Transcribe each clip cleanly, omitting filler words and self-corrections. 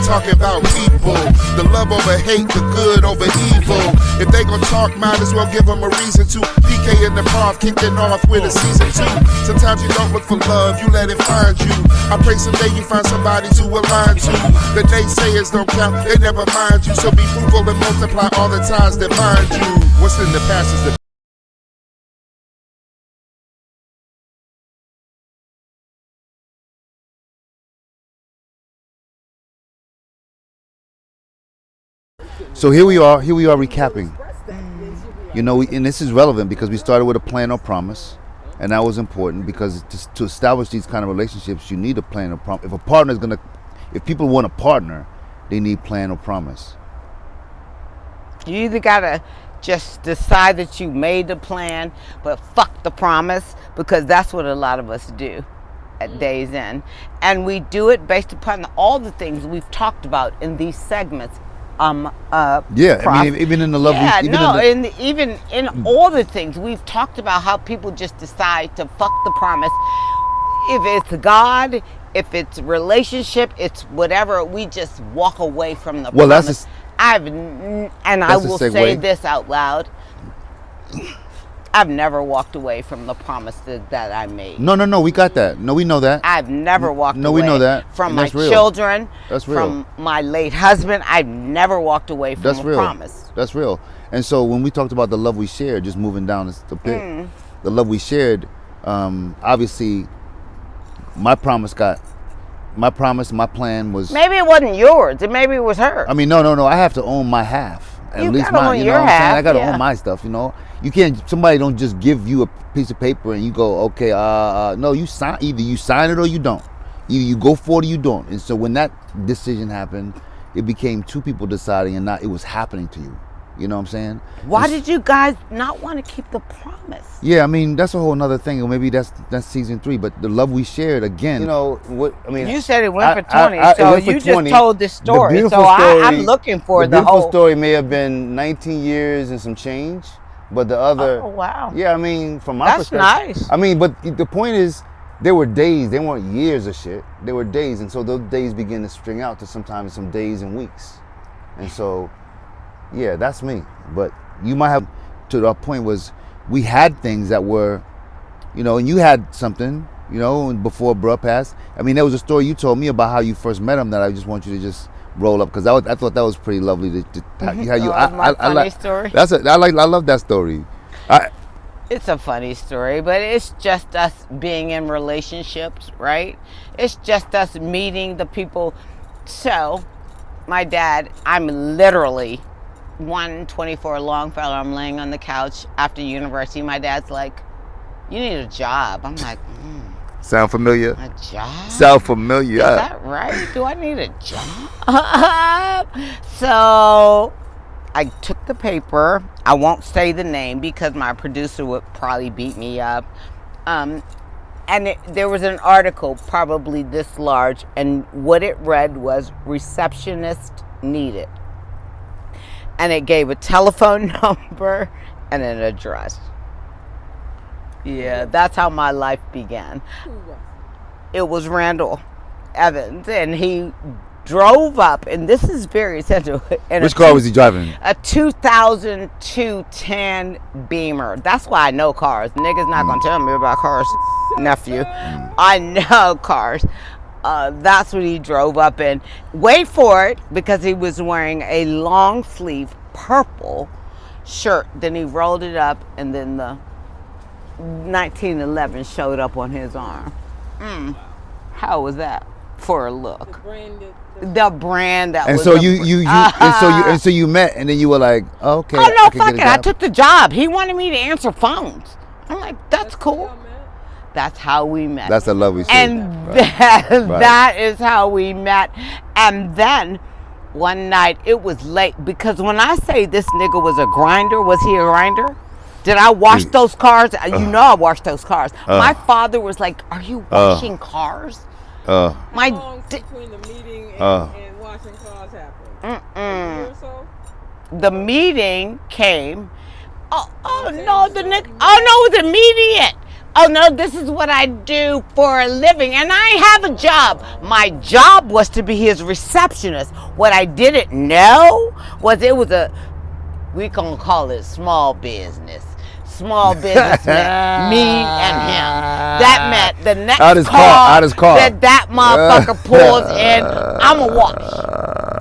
Talking about people, the love over hate, the good over evil. If they gon' talk, might as well give them a reason to. PK and the Prof kicking off with a season 2. Sometimes you don't look for love, you let it find you. I pray someday you find somebody to align to. The naysayers don't count, they never mind you. So be fruitful and multiply all the times that mind you. What's in the past is the So here we are recapping. You know, and this is relevant because we started with a plan or promise, and that was important because to establish these kind of relationships, you need a plan or promise. If people want a partner, they need plan or promise. You either gotta just decide that you made the plan, but fuck the promise, because that's what a lot of us do at Days End. And we do it based upon all the things we've talked about in these segments. Yeah, Prof. I mean, even in the love, even in all the things we've talked about, how people just decide to fuck the promise. If it's God, if it's relationship, it's whatever, we just walk away from the promise. I will say this out loud. I've never walked away from the promise that I made. No, we got that. No, we know that. I've never walked away. We know that. From my children, that's real. From my late husband, I've never walked away from a promise. That's real. And so when we talked about the love we shared, just moving down the pit, the love we shared, obviously my plan was... Maybe it wasn't yours, maybe it was hers. I mean, no, I have to own my half. At least mine, you know what I'm saying? I gotta own my stuff, you know? You can't, somebody don't just give you a piece of paper and you go, okay, no, you sign, either you sign it or you don't. You go for it or you don't. And so when that decision happened, it became two people deciding and not, it was happening to you. You know what I'm saying? Why did you guys not want to keep the promise? Yeah, I mean, that's a whole nother thing. Or maybe that's season 3. But the love we shared, again, you know, what I mean. You said it went for 20, so you just told this story. So I'm looking for the whole. The beautiful story may have been 19 years and some change. But the other. Oh, wow. Yeah, I mean, from my perspective. That's nice. I mean, but the point is, there were days, they weren't years of shit. There were days. And so those days begin to string out to sometimes some days and weeks. And so, yeah, that's me. But you might have, to the point was, we had things that were, you know, and you had something, you know, before bruh passed. I mean, there was a story you told me about how you first met him that I just want you to just roll up, because I thought that was pretty lovely how you. Funny story. I love that story. It's a funny story, but it's just us being in relationships, right? It's just us meeting the people. So, my dad, I'm literally 124 Longfellow. I'm laying on the couch after university. My dad's like, "You need a job." I'm like, Sound familiar? A job? Sound familiar? Is that right? Do I need a job? So I took the paper. I won't say the name because my producer would probably beat me up. And there was an article probably this large, and what it read was receptionist needed. And it gave a telephone number and an address. Yeah, that's how my life began. It was Randall Evans, and he drove up, and this is very essential. Which car was he driving? A 2002 tan Beamer. That's why I know cars. Niggas not gonna tell me about cars, nephew. I know cars. That's what he drove up in. Wait for it, because he was wearing a long sleeve purple shirt. Then he rolled it up, and then the 1911 showed up on his arm. How was that for a look? The brand that and was. So and so you met, and then you were like, oh, okay. Oh no, fuck it! I took the job. He wanted me to answer phones. I'm like, that's cool. That's how we met. That's the love we shared. And that is how we met. And then one night, it was late, because when I say this nigga was a grinder, was he a grinder? Did I wash those cars? You know I washed those cars. My father was like, are you washing cars? How long between the meeting and washing cars happened? A year or so? The meeting came, Oh no, the next. Oh no, it was immediate. Oh no, this is what I do for a living, and I have a job. My job was to be his receptionist. What I didn't know was it was we gonna call it small business. Small business meant me and him. That meant the next out his car that motherfucker pulls in, I'ma wash.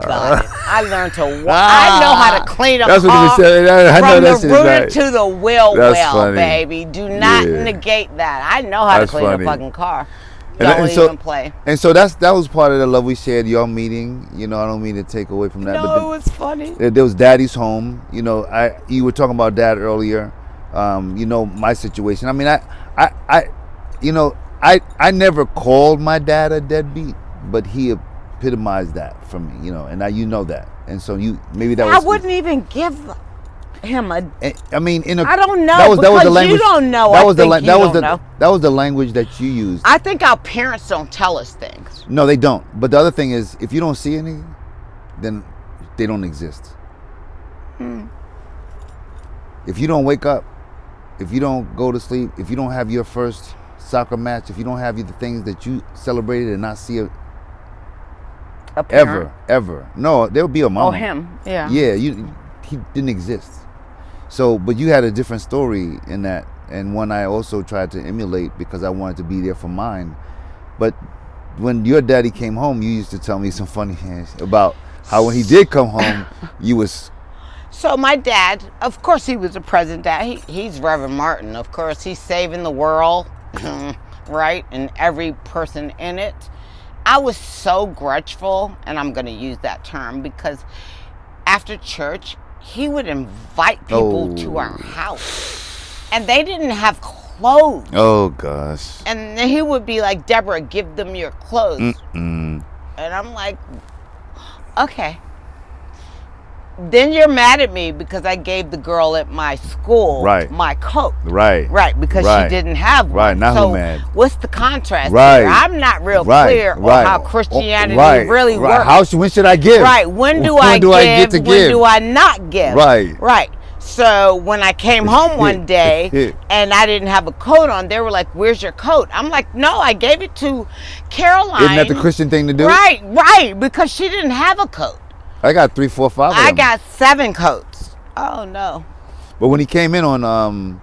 Got it. I learned to wash. I know how to clean a That's car what he said. I know from that the shit is rooter right. to the wheel That's well, funny. baby. Do not Yeah. negate that. I know how That's to clean funny. a fucking car. And Don't so- even play. And so that was part of the love we shared, y'all meeting. You know, I don't mean to take away from that. No, but it was funny. there was Daddy's home. You know, you were talking about Dad earlier. You know my situation. I mean, I never called my dad a deadbeat, but he epitomized that for me. You know, and you know that. And so maybe that was. I wouldn't even give him a. I mean, I don't know that was the because language. you don't know. That I was the think you that was don't the know. that was the language that you used. I think our parents don't tell us things. No, they don't. But the other thing is, if you don't see any, then they don't exist. If you don't wake up, if you don't go to sleep, if you don't have your first soccer match, if you don't have the things that you celebrated and not see A parent. ever. No, there would be a mama. Oh, him. Yeah. Yeah, he didn't exist. So, but you had a different story in that, and one I also tried to emulate because I wanted to be there for mine. But when your daddy came home, you used to tell me some funny things about how when he did come home, you was. So my dad, of course, he was a president. Dad. He's Reverend Martin. Of course, he's saving the world, right, and every person in it. I was so grudgeful, and I'm going to use that term because after church, he would invite people to our house, and they didn't have clothes. Oh gosh. And he would be like, Deborah, give them your clothes. And I'm like, okay. Then you're mad at me because I gave the girl at my school my coat. Right. Because Right. she didn't have one. Right, now so who mad? what's the contrast Right. here? I'm not real Right. clear Right. on how Christianity Right. really Right. works. When should I give? Right. When do I give? When do I not give? Right. Right. So when I came home one day and I didn't have a coat on, they were like, "Where's your coat?" I'm like, "No, I gave it to Caroline." Isn't that the Christian thing to do? Right, because she didn't have a coat. I got 3, 4, 5 of them. I got 7 coats. Oh no. But when he came in on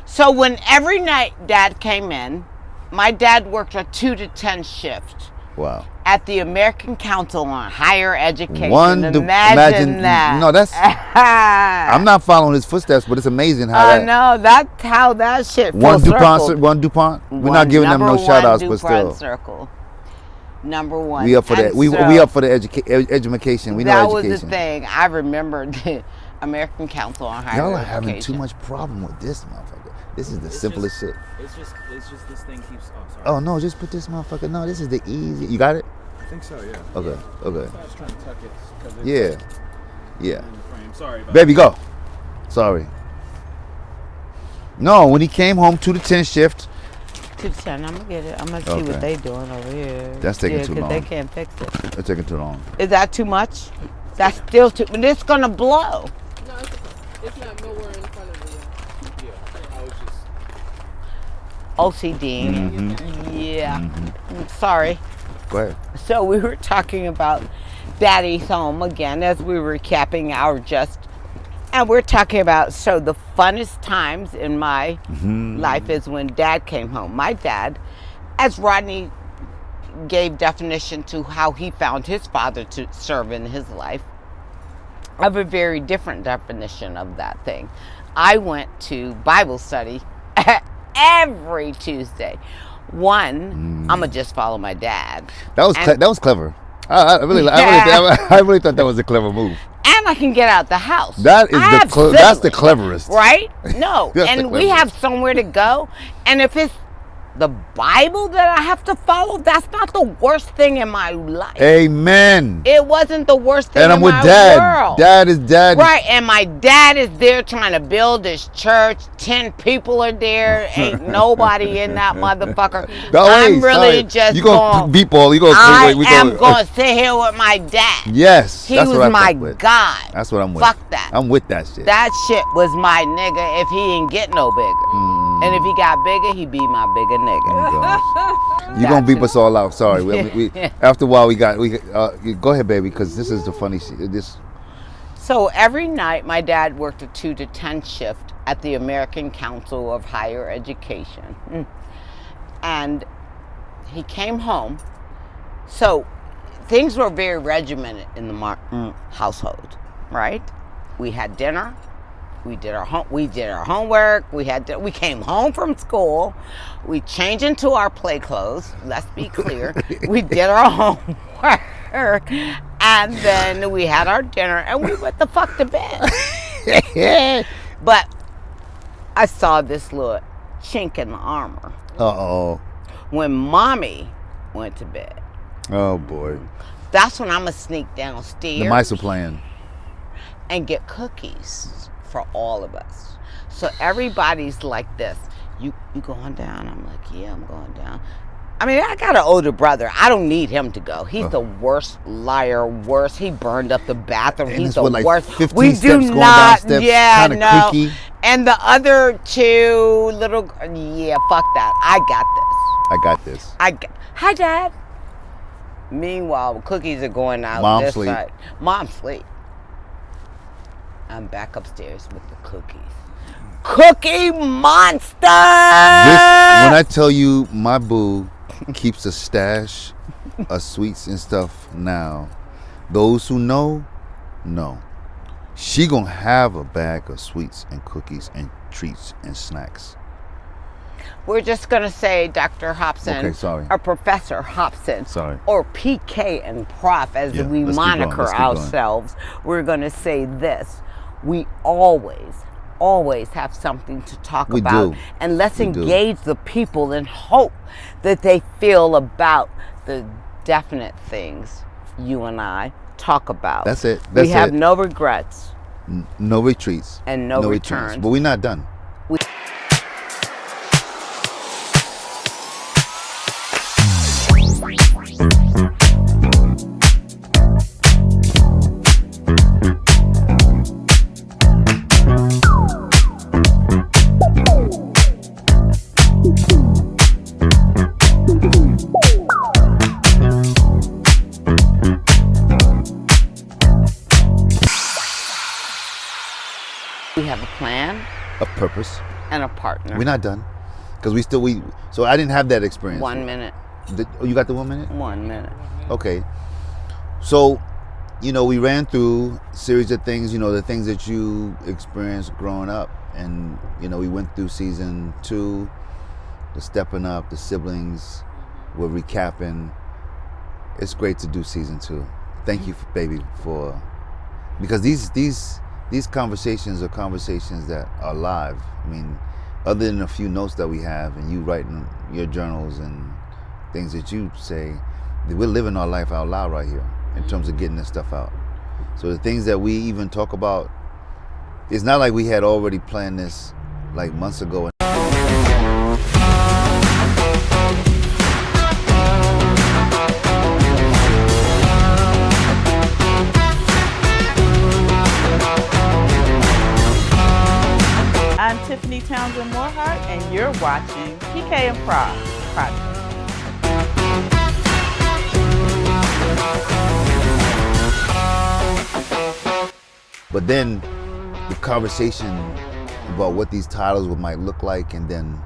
So when every night Dad came in, my dad worked a 2 to 10 shift. Wow. At the American Council on Higher Education. Imagine that. No, that's. I'm not following his footsteps, but it's amazing how I know that's how that shit. One DuPont. We're not giving them no shout outs, but still. Circle. Number 1. We up for that. We up for the education. We know that education. That was the thing. I remember the American Council on Higher Y'all are Education. having too much problem with this motherfucker. This is the simplest shit. It's just this thing keeps. Oh, sorry. Oh no, just put this motherfucker. No, this is the easy. You got it? I think so. Yeah. Okay. Okay. I was trying to tuck it. 'Cause it's Yeah. in the frame. Sorry. About Baby, go. Sorry. No, when he came home 2 to 10 shift. 2 to 10. I'm gonna get it. I'm gonna see Okay. what they doing over here. That's taking too 'cause long. They can't fix it. It's taking too long. Is that too much? That's still too. But it's gonna blow. No, it's not nowhere in front of me. Yeah. I was just. OCD. Yeah. Sorry. Go ahead. So we were talking about Daddy's home again as we were recapping our and we're talking about the funnest times in my life is when Dad came home. My dad, as Rodney gave definition to how he found his father to serve in his life, I have a very different definition of that thing. I went to Bible study every Tuesday. I'm gonna just follow my dad. That was clever. I really thought that was a clever move. And I can get out the house. That is that's the cleverest. Right? No. That's and the we have somewhere to go. And if it's the Bible that I have to follow, that's not the worst thing in my life. Amen. It wasn't the worst thing And I'm in with my Dad. world. Dad is Dad. Right, and my dad is there trying to build this church. 10 people are there. Ain't nobody in that motherfucker. I'm really just you gonna going. beep all. You gonna I am going to sit here with my dad. Yes, He that's was what I my fuck with. God. That's what I'm with. Fuck that. I'm with that shit. That shit was my nigga if he ain't get no bigger. And if he got bigger, he be my bigger nigga. Oh, gosh. You gonna beep us all out? Sorry. We after a while we go ahead, baby, because this is the funny shit. So every night, my dad worked a 2 to 10 shift at the American Council of Higher Education, and he came home. So things were very regimented in the household, right? We had dinner. We did our homework. We came home from school. We changed into our play clothes. Let's be clear. We did our homework, and then we had our dinner, and we went the fuck to bed. But I saw this little chink in the armor. When Mommy went to bed. Oh boy. That's when I'ma sneak downstairs. The mice are playing. And get cookies for all of us. So everybody's like this. You going down? I'm like, yeah, I'm going down. I mean, I got an older brother. I don't need him to go. He's the worst liar. He burned up the bathroom. And He's it's the like worst. 15 We steps do going not. down steps, Yeah, kinda no. creaky. And the other 2 little. Yeah, fuck that. I got this. Hi, Dad. Meanwhile, cookies are going out Mom this sleep. side. Mom sleep. I'm back upstairs with the cookies. Cookie Monster! When I tell you my boo keeps a stash of sweets and stuff now, those who know. She gonna have a bag of sweets and cookies and treats and snacks. We're just gonna say Dr. Hopson, Okay, sorry. or Professor Hopson, Sorry. or PK and Prof, as Yeah, we let's keep going, moniker let's keep going. ourselves. We're gonna say this: we always have something to talk We about, do. and let's We do. engage the people and hope that they feel about the definite things you and I talk about. That's it. We have no regrets No retreats. and no returns. But we're not done. We have a plan A purpose. and a partner. We're not done. Because so I didn't have that experience. 1 minute. You got the 1 minute? 1 minute. Okay. So, we ran through a series of things, the things that you experienced growing up. And, we went through season 2, the stepping up, the siblings, we're recapping. It's great to do season 2. Thank you, baby, because these conversations are conversations that are live. I mean, other than a few notes that we have and you writing your journals and things that you say, we're living our life out loud right here in terms of getting this stuff out. So the things that we even talk about, it's not like we had already planned this like months ago. I'm Tiffany Townsend Moorhart, and you're watching PK and Prof Project. But then the conversation about what these titles might look like and then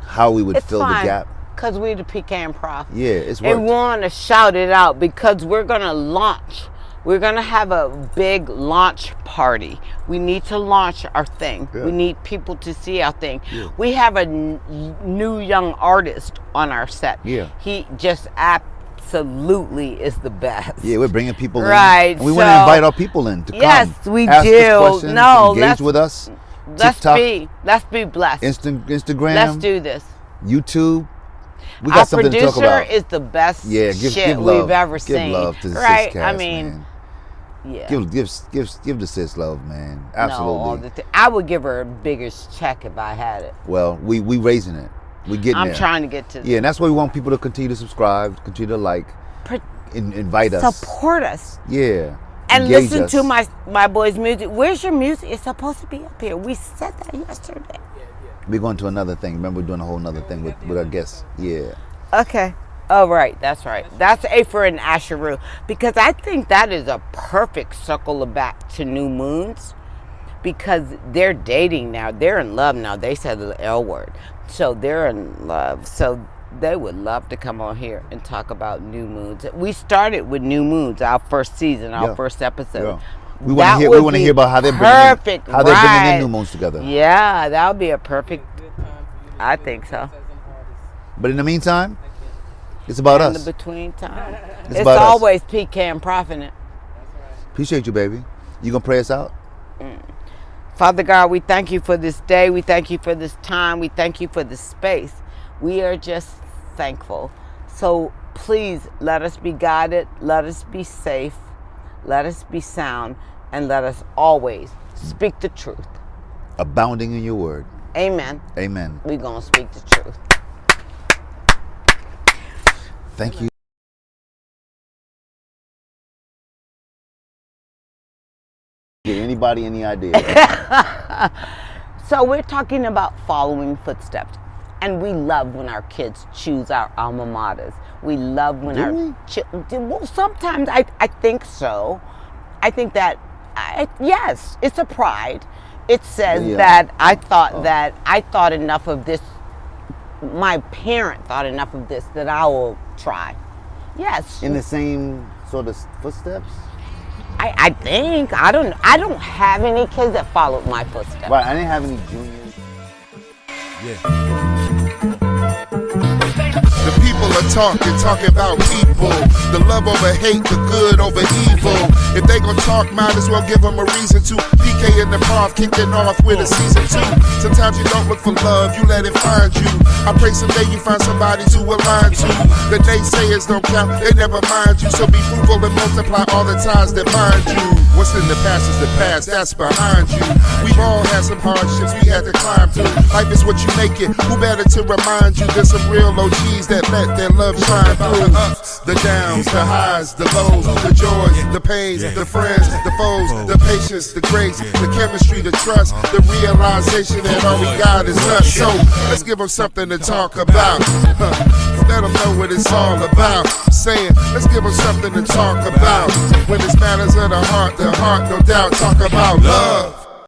how we would fill the gap. Because we're the PK and Prof. Yeah, it's And worked. we want to shout it out because we're going to launch. We're going to have a big launch party. We need to launch our thing. Yeah. We need people to see our thing. Yeah. We have a new young artist on our set. Yeah. He just absolutely is the best. Yeah, we're bringing people in. Right, And we want to so- invite our people in to come. Yes, we ask us do. questions, No, engage let's- with us. Let's TikTok, be blessed. Instagram. Let's do this. YouTube. We got Our something to talk producer about. is the best Yeah, shit love. we've ever Give seen. love to the right? sis I cast, mean, man. yeah. Give the sis love, man. Absolutely. No, all the I would give her a bigger check if I had it. Well, we raising it. We getting I'm there. trying to get to. Yeah, and that's why we want people to continue to subscribe, continue to like, invite us, support us. Yeah. And engage listen us. to my boy's music. Where's your music? It's supposed to be up here. We said that yesterday. We're going to another thing. Remember, we're doing a whole nother thing with our guests. Yeah. Okay. Oh, right. That's right. That's A for an Asheru. Because I think that is a perfect circle back to new moons. Because they're dating now. They're in love now. They said the L word. So they're in love. So they would love to come on here and talk about new moons. We started with new moons, our first season, our first episode. Yeah. We want to hear about how they're bringing in new moons together. Yeah, that would be a perfect. I think so. But in the meantime, it's about us. In the between time, it's about always us. PK and Prof in it. Appreciate you, baby. You gonna pray us out? Father God, we thank you for this day. We thank you for this time. We thank you for this space. We are just thankful. So please let us be guided. Let us be safe. Let us be sound. And let us always speak the truth. Abounding in your word. Amen. Amen. We're going to speak the truth. Thank you. Anybody any idea? So we're talking about following footsteps. And we love when our kids choose our alma maters. We love when well, sometimes I think so. I think that, yes, it's a pride. It says that I thought enough of this. My parent thought enough of this that I will try. Yes. In the same sort of footsteps? I think. I don't have any kids that followed my footsteps. Right, I didn't have any juniors. Yeah. The people are talking about people. The love over hate, the good over evil. If they gon' talk, might as well give them a reason to. PK and the Prof kicking off with a season 2. Sometimes you don't look for love, you let it find you. I pray someday you find somebody to align to. The naysayers don't count, they never mind you. So be fruitful and multiply all the ties that bind you. What's in the past is the past, that's behind you. We've all had some hardships we had to climb through. Life is what you make it, who better to remind you? There's some real OGs that let their love shine through. The ups, the downs, the highs, the lows, the joys, the pains, the friends, the foes, the patience, the grace, the chemistry, the trust, the realization that all we got is us. So let's give them something to talk about. Let them know what it's all about. Saying, let's give them something to talk about. When it's matters of the heart, no doubt, talk about love.